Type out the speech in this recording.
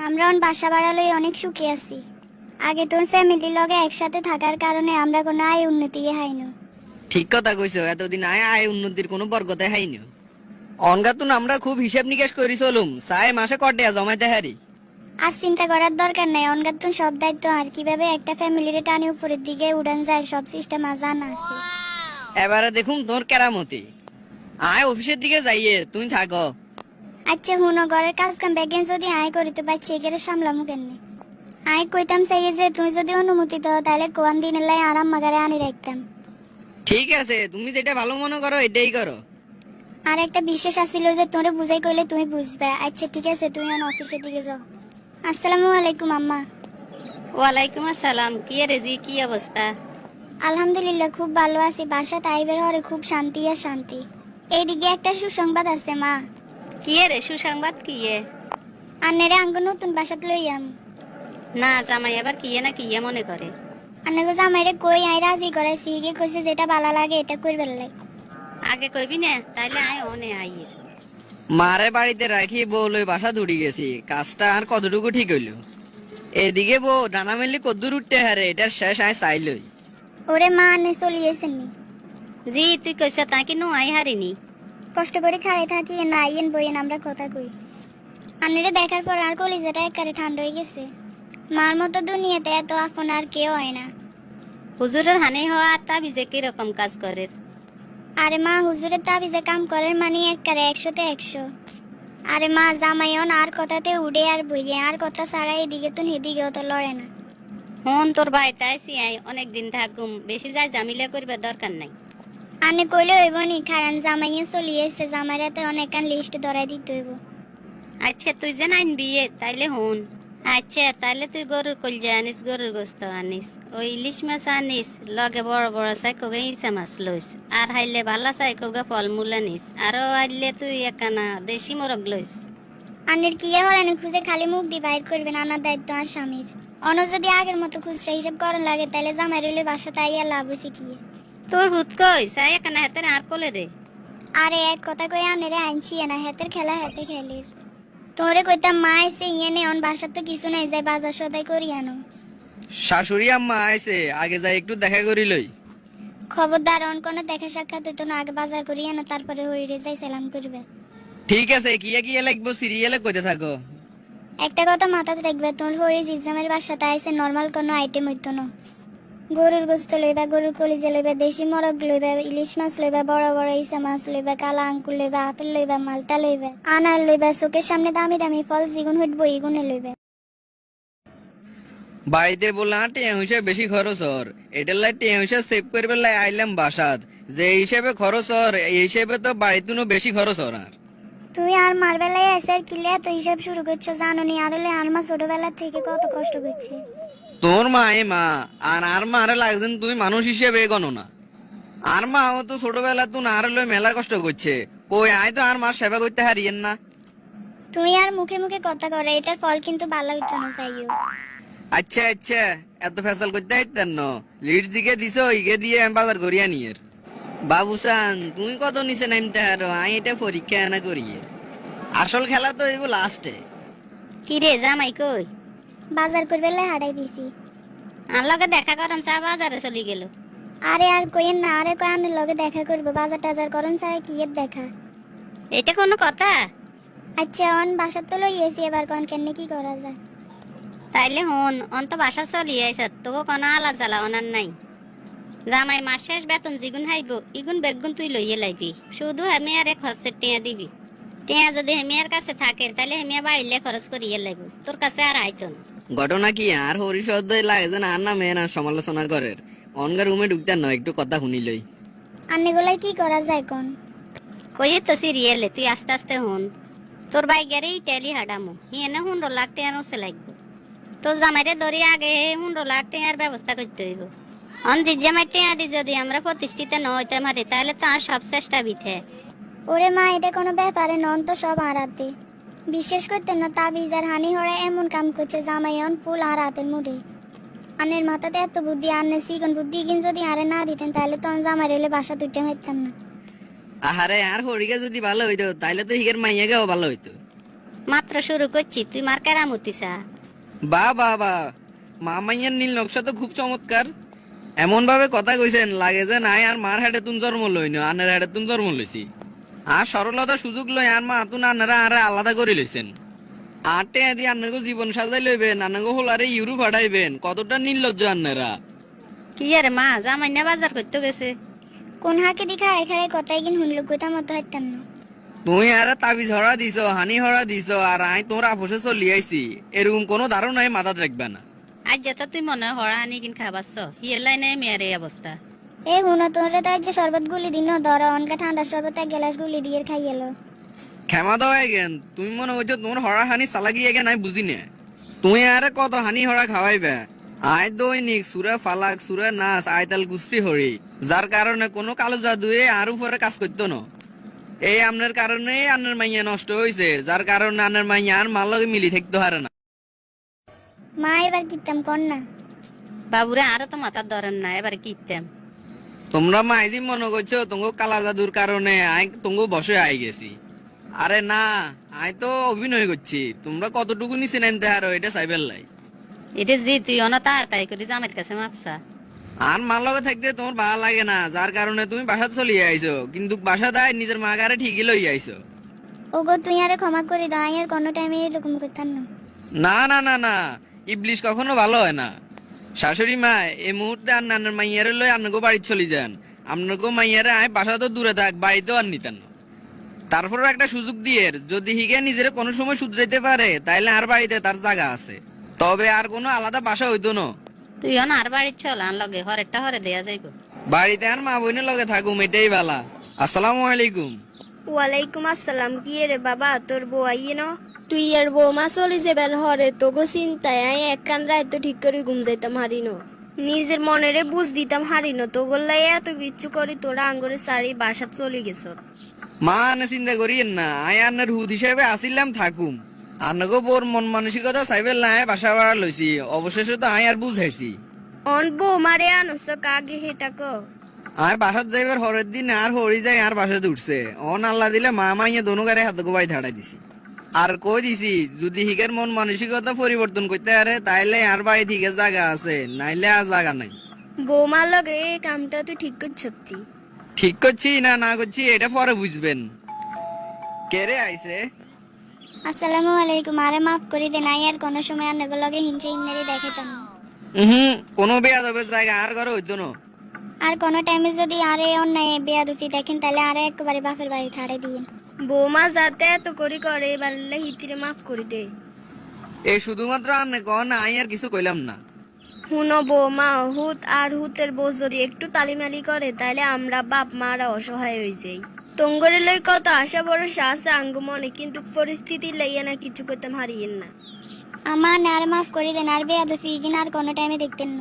আমরা বাসা বাড়ালই অনেক সুখী আছি। আগে তোর ফ্যামিলির লগে একসাথে থাকার কারণে আমরা কোনো আয় উন্নতি হাইনো। ঠিক কথা কইছো, এতদিন আয় আয় উন্নতির কোনো বরকতে হাইনি। অনগাতুন আমরা খুব হিসাব নিকাশ করি চলুম, সাই মাসে কটিয়া জমাইতে হারি। আজ চিন্তা করার দরকার নাই, অনগাতুন সব দায়িত্ব আর কিভাবে একটা ফ্যামিলির টানে উপরের দিকে উড়ান যায় সব সিস্টেম জানা আছে। এবারে দেখুন তোর কেরামতি। আয় অফিসের দিকে যাইয়ে তুই থাকো। আচ্ছা হুনো, ঘরের কাজ কাম ব্যাগেন যদি আয় করি তো বাচ্চা এগেরে সামলামু কেনে। আয় কইতাম চাইয়ে যে তুই যদি অনুমতি দাও তাহলে কোয়ান দিনের লাই আরাম মাগারে আনি রাখতাম। ঠিক আছে, তুমি যেটা ভালো মনে করো এটাই করো। আর একটা বিশেষ আছিল যে তোরে বুঝাই কইলে তুই বুঝবে। আচ্ছা ঠিক আছে, তুই অফিসের দিকে যাও। আসসালামু আলাইকুম আম্মা। ওয়ালাইকুম আসসালাম। কি রেজি, কি অবস্থা? আলহামদুলিল্লাহ খুব ভালো আছি। বাসা তাইবের হরে খুব শান্তি আর শান্তি। এইদিকে একটা সুসংবাদ আছে মা। কি রে সুসংবাদ? কি আন্নেরে আঙ্গ নতুন বাসাত লইয়াম। না জামাই আবার কি না কি মনে করে? আন্নাগো জামাইরে কই আই রাজি করাইছি, হিগে কইছে যেটা ভালো লাগে এটা করবে লাই। আগে কইবি না তাইলে আয় অনে আইয়ের। মারে বাড়িতে রাখি বউ লই বাসা দৌড়ি গেছি, কাজটা আর কতটুকু ঠিক হইল। এদিকে বউ ডানা মেললি কদ্দুর উঠতে হারে, এটার শেষ আয় চাইলই। ওরে মা আন্নে চলিয়েছেন নি। জি তুই কইছ তা কি নো আই হারিনি। কষ্ট করে খাড়াই থাকি না আইয়েন বইয়েন আমরা কথা কই। আন্নেরে দেখার পর আর কলিজাটা একেবারে ঠান্ডা হয়ে গেছে। মার মতো দুনিয়াতে এত আপন আর কেউ হয় না। হুজুরের হানি হওয়া তা বিজে কি রকম কাজ করে? আরে মা হুজুরের তাবিজে কাম করেন মানে একেবারে 100তে 100। আরে মা জামাইন আর কথাতে উড়ে আর বইয়ে আর কথা ছাড়া এদিকে তো এদিকেও তো লড়ে না। হন তোর ভাই তাইছি আই অনেক দিন থাকুম, বেশি যায় জামিলা করিবার দরকার নাই। আনে কইলে হইব নি, কারণ জামাইও চলিয়েছে, জামাইর হাতে অনেকখান লিস্ট ধরাই দিতে হইব। আচ্ছা তুই যে নাইন বিয়ে তাইলে হন। আচ্ছা তাইলে তুই গরুর কলজা আনিস, গরুর গোস্ত আনিস, ওই ইলিশ মাছ আনিস, লগে বড় বড় চাই কোগে ইসা মাছ লইস, আর হাইলে ভালা চাই কোগে ফলমূল আনিস, আরো আইলে তুই একানা দেশি মোরগ লইস। আনের কিয়া হরানি খুঁজে খালি মুখ দিয়ে বাইর করবেন, আনার দায়িত্ব আর স্বামীর। অন যদি আগের মতো খুচরা হিসাব করেন লাগে তাহলে জামাই রইলে বাসা তাই আর লাভ হয়েছে কি। তোর হুত কই চাই একানা হাতের আর কোলে দে। আরে এক কথা কই আনেরে আনছি না, হাতের খেলা হাতে খেলির। তোরে কইতাম মা এসে ইয়ে নে অন বাসার তো কিছু নাই, যাই বাজার সদাই করি আনো। শাশুড়ি আম্মা আইছে, আগে যাই একটু দেখা করি লই। খবরদার অন কোনো দেখা সাক্ষাৎ হইতো না, আগে বাজার করি আনো তারপরে হরিরে যাই সালাম করবে। ঠিক আছে, কিয়া কিয়া লাগবো সিরিয়ালে কইতে থাকো। একটা কথা মাথাতে রাখবে, তোর হরিজ এক্সামের বাসাতে আইসে নর্মাল কোনো আইটেম হইতো না। গরুর গোস্ত লইবা, গরুর কলিজা লইবা, দেশি মরগ লইবা, ইলিশ মাছ লইবা, বড় বড় ইসা মাছ লইবা, কালা আঙ্কুর লইবা, আপেল লইবা, মালটা লইবা, আনার লইবা, চোখের সামনে দামি দামি ফল যেগুন হইব এগুনে লইবা। বাড়িতে বললাম টিয়া হিসেবে বেশি খরচ হর, এটার লাই টিয়া হিসেবে সেভ করবে লাই আইলাম বাসাত। যে হিসেবে খরচ হর এই হিসেবে তো বাড়িতে বেশি খরচ হর। আর তুই আর মার বেলায় এসে আর কিলে এত হিসাব শুরু করছো জানো নি? আর হলে আর মা ছোটবেলা থেকে কত কষ্ট করছে। তোর মা এ মা আর মারে লাগছেন তুমি মানুষ হিসেবে গণো না। আর মা ও তো ছোটবেলা তুই আর লই মেলা কষ্ট করছে, কই আয় তো আর মার সেবা করতে হারিয়েন না। তুই আর মুখে মুখে কথা করে, এটার ফল কিন্তু ভালো হইতো না চাইও। আচ্ছা আচ্ছা, এত ফেসাল করতে হাইতেন ন, লিড দিকে দিছো ইগে দিয়ে আমি বাজার করিয়া নিয়ের। বাবুসান তুমি কত নিচে নামতে হারো, আই এটা পরীক্ষা না করিয়ে। আসল খেলা তো এইব লাস্টে। কি রে জামাই কই? বাজার করবে লাই হারাই দিছি। আর লগে দেখা করেন চা বাজারে চলি গেল। আরে আর কইেন না, আরে কয় আনের লগে দেখা করবো, বাজার টাজার করেন ছাড়া কি এর দেখা। এটা কোনো কথা? আচ্ছা অন বাসার তো লইয়েছি, এবার কোন কেনে কি করা যায়। তাইলে হন অন্ত বাসা চলি আইস, তোকে কোনো আলা জ্বালা অনার নাই। জামাই মাস শেষ বেতন জিগুন হাইব ইগুন বেগুন তুই লইয়ে লাইবি, শুধু আমি আর এক হচ্ছে টিয়া দিবি। টিয়া যদি হেমিয়ার কাছে থাকে তাহলে হেমিয়া বাড়িলে খরচ করিয়ে লাইব, তোর কাছে আর আইতো না। ঘটনা কি আর হরিশব্দ লাগে যেন আর না মেয়ে না সমালোচনা করে। অনগা রুমে ঢুকতে নয়, একটু কথা শুনি লই। আন্নেগুলাই কি করা যায় কোন? কই তো সিরিয়ালে তুই আস্তে আস্তে হন। তোর ভাই গেরে ইটালি হাডামো হিয়েনে 15 লাখ টিয়ার ওসে লাগবে। তোর জামাইরে ধরে আগে 15 লাখ টিয়ার ব্যবস্থা করতে হইব। অন যে জামাই টিয়া দি যদি আমরা প্রতিষ্ঠিত ন হইতে পারি তাহলে তো আর সব চেষ্টা বিথে। ওরে মা এটা কোনো ব্যাপারে নন তো, সব হারাতে বিশ্বাস করতেন না। তাবিজ আর হানি হরা এমন কাম করছে জামাইন ফুল আর হাতের মুড়ে। আনের মাথাতে এত বুদ্ধি, আনের সিগন বুদ্ধি কিন যদি আরে না দিতেন তাহলে তো জামাই রইলে বাসা দুইটা মারতাম না। আহারে আর হরিকে যদি ভালো হইতো তাইলে তো হিগের মাইয়াকেও ভালো হইতো। মাত্র শুরু করছি, তুই মার কেরামতি চা। বা বা বা, মামাইয়ার নীল নকশা তো খুব চমৎকার। এমন ভাবে কথা কইছেন লাগে যে নাই আর মার হাটে তুন জন্ম লইন, আনের হাটে তুন জন্ম লইছি। আর সরলতা সুযোগ লই আর মা তুন আনারা আর আলাদা করে লইছেন। আটে আদি আন্নাগো জীবন সাজাই লইবেন, আন্নাগো হোলারে ইউরো ফাটাইবেন, কতটা নির্লজ্জ আন্নারা। কি আরে মা, জামাই না বাজার করতে গেছে? কোন হাকে দি খাড়াই খাড়াই কথাই কিন শুনলো কথা মতো হাইতাম না। তুই আর তাবিজ হরা দিছ, হানি হরা দিছ, আর আই তোর আপোষে চলি আইছি, এরকম কোনো ধারণাই মাথাত রাখবে না। আজ যেটা তুই মনে হয় হড়া আনি কিন খাবাস, হিয়ের লাইনে মেয়ের এই অবস্থা। এ হুনো তোরে তাই যে শরবত গুলি দিন ধর অনকা ঠান্ডা শরবত এক গ্লাস গুলি দিয়ে খাই এলো। ক্ষমা দাও এগেন, তুমি মনে করছো তোমার হরা হানি চালাকি এগে নাই বুঝি না। তুই আর কত হানি হরা খাওয়াইবে। আয় দৈনিক সুরা ফালাক সুরা নাচ আয়তাল গুস্তি হরি, যার কারণে কোনো কালো জাদুয়ে আর উপরে কাজ করতো না। এই আপনার কারণে আপনার মাইয়া নষ্ট হয়েছে, যার কারণে আপনার মাইয়া আর মার লগে মিলি থাকতে পারে না। মা এবার কিতাম কর না। বাবুরে আরো তো মাথার ধরেন না, এবার কিনতাম। তোমরা মাইজি মনে করছো তোমাকে কালা জাদুর কারণে আই তোমাকে বসে আই গেছি। আরে না, আই তো অভিনয় করছি। তোমরা কতটুকু নিচে নামতে হারো এটা চাইবেন লাই। এটা যে তুই অনা তাড়াতাড়ি করে জামাইয়ের কাছে মাপসা। আর মার লগে থাকতে তোমার ভালো লাগে না, যার কারণে তুমি বাসা চলিয়ে আইছো, কিন্তু বাসা দায় নিজের মা গারে ঠিকই লই আইছো। ওগো তুই আরে ক্ষমা করে দাও, আর কোনো টাইমে এরকম করতাম না। না না না না, ইবলিশ কখনো ভালো হয় না। শাশুড়ি মা এই মুহূর্তে আর নানার মাইয়ারে লই আপনাকে বাড়ি চলে যান। আপনাকে মাইয়ারে আয় বাসা তো দূরে থাক, বাড়িতেও আর নিতেন না। তারপরও একটা সুযোগ দিয়ে যদি হিগে নিজের কোনো সময় শুধরাইতে পারে, তাইলে আর বাড়িতে তার জায়গা আছে, তবে আর কোনো আলাদা বাসা হইতো না। তুই অন আর বাড়ির চল, আন লগে হরেরটা হরে দেয়া যাইব। বাড়িতে আর মা বোনের লগে থাকুম, এটাই ভালা। আসসালামু আলাইকুম। ওয়ালাইকুম আসসালাম। কি রে বাবা, তোর বউ আইয়ে ন? তুই আর বৌমা চলে যাবার হরে তোগো চিন্তায় আই এক কান রাত তো ঠিক করে ঘুম যাইতাম হারিনো। নিজের মনেরে বুঝ দিতাম হারিনো, তোগোর লাই এত কিচ্ছু করি তোরা আঙ্গরে সারি বাসা চলে গেছ। মা আনে চিন্তা করিয়েন না, আয় আন্নার হুদ হিসেবে আসিলাম থাকুম। আন্নাগো বোর মন মানসিকতা চাইবেন না, বাসা ভাড়া লইছি, অবশেষে তো আয় আর বুঝাইছি। অন বৌমারে আনস কাগে হেটা ক। আয় বাসাত যাইবার হরের দিন আর হরি যাই আর বাসাতে উঠছে। অন আল্লাহ দিলে মা মাইয়া দোনো গাড়ি হাত বাড়ি ধাড়াই দিছি। আর কই দিছি যদি হিগের মন মানসিকতা পরিবর্তন করতে পারে, তাইলে আর বাড়ি থেকে জায়গা আছে, নাইলে আর জায়গা নাই। বৌমার লগে এই কামটা তুই ঠিক করছ? ঠিক করছি না না করছি এটা পরে বুঝবেন। কেরে আইছে? আসসালামু আলাইকুম, আরে মাফ করে দেন, আর কোনো সময় আন্নাগো লগে হিংসে ইংনারি দেখাইতাম না। কোনো বেয়াদবের জায়গা আর ঘরে হইতো না। আর কোনো টাইমে যদি আরে অন্যায় বেয়াদুফি দেখেন, তাহলে আরে একেবারে বাপের বাড়ি ছাড়ে দিন। বৌমা যাতে এত করি করে এবার হিতিরে মাফ করে দে। এই শুধুমাত্র আন্নে কন, আই আর কিছু কইলাম না। হুনো বৌমা, হুত আর হুতের বোঝ যদি একটু তালিমালি করে, তাহলে আমরা বাপ মারা অসহায় হয়ে যাই। তঙ্গরে লই কত আশা বড় শ্বাস আঙ্গ মনে, কিন্তু পরিস্থিতি লইয়া না কিছু করতাম হারিয়েন না। আমার আর মাফ করে দেন, আর বেয়াদুফি জিন আর কোনো টাইমে দেখতেন না।